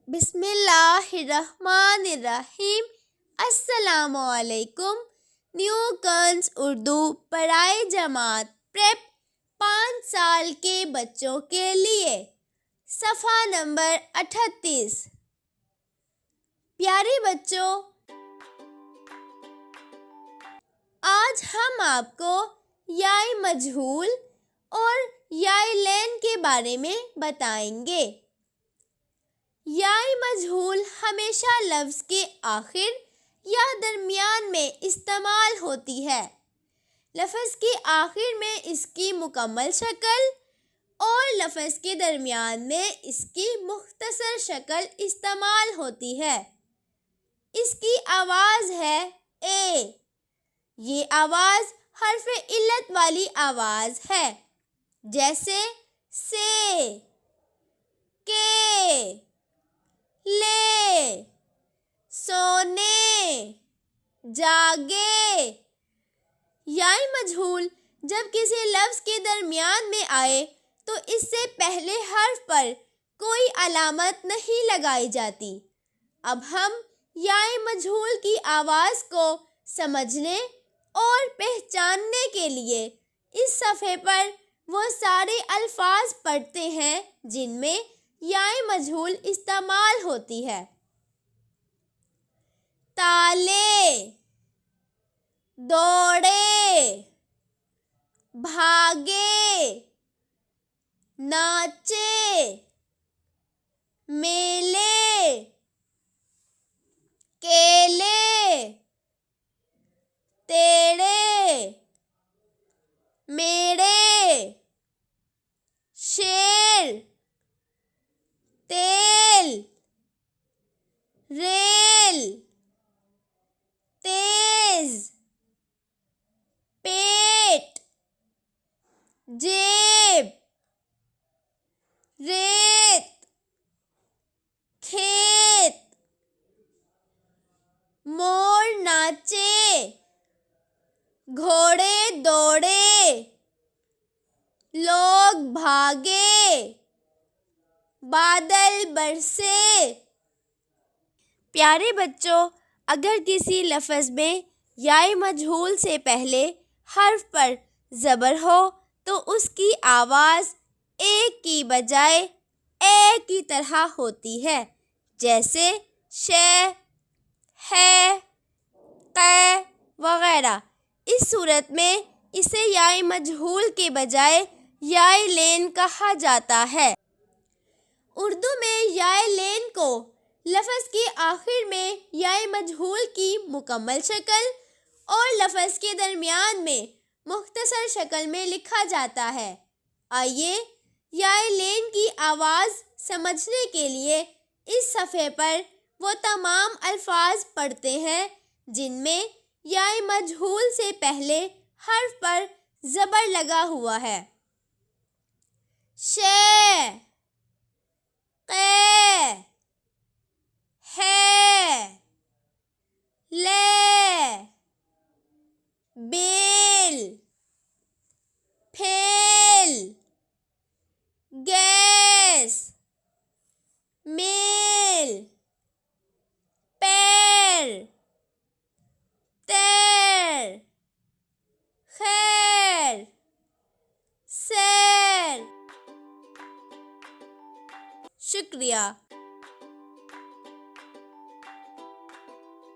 بسم اللہ الرحمن الرحیم۔ السلام علیکم۔ نیو کنز اردو برائے جماعت پریپ 5 سال کے بچوں کے لیے، صفحہ نمبر 38۔ پیارے بچوں، آج ہم آپ کو یائے مجہول اور یائے لین کے بارے میں بتائیں گے۔ یائے مجہول ہمیشہ لفظ کے آخر یا درمیان میں استعمال ہوتی ہے۔ لفظ کے آخر میں اس کی مکمل شکل اور لفظ کے درمیان میں اس کی مختصر شکل استعمال ہوتی ہے۔ اس کی آواز ہے اے۔ یہ آواز حرف علت والی آواز ہے، جیسے سے، کے، لے، سونے، جاگے۔ یائے مجہول جب کسی لفظ کے درمیان میں آئے تو اس سے پہلے حرف پر کوئی علامت نہیں لگائی جاتی۔ اب ہم یائے مجہول کی آواز کو سمجھنے اور پہچاننے کے لیے اس صفحے پر وہ سارے الفاظ پڑھتے ہیں جن میں یائے مجہول استعمال ہوتی ہے۔ تالے، دوڑے، بھاگے، ناچے، میلے، کیلے، تیرے، میرے، شیر، تیل، ریل، تیز، پیٹ، جیب، ریت، کھیت۔ مور ناچے، گھوڑے دوڑے، لوگ بھاگے، بادل برسے۔ پیارے بچوں، اگر کسی لفظ میں یائے مجہول سے پہلے حرف پر زبر ہو تو اس کی آواز ایک کی بجائے اے کی طرح ہوتی ہے، جیسے شے، ہے، قے وغیرہ۔ اس صورت میں اسے یائے مجہول کے بجائے یائے لین کہا جاتا ہے۔ اردو میں یائے لین کو لفظ کے آخر میں یائے مجہول کی مکمل شکل اور لفظ کے درمیان میں مختصر شکل میں لکھا جاتا ہے۔ آئیے یائے لین کی آواز سمجھنے کے لیے اس صفحے پر وہ تمام الفاظ پڑھتے ہیں جن میں یائے مجہول سے پہلے حرف پر زبر لگا ہوا ہے۔ شے، قے، ہے، لے، بیل، پھیل، گیس، میل، پیر، تیر، خیر، سیر۔ شکریہ۔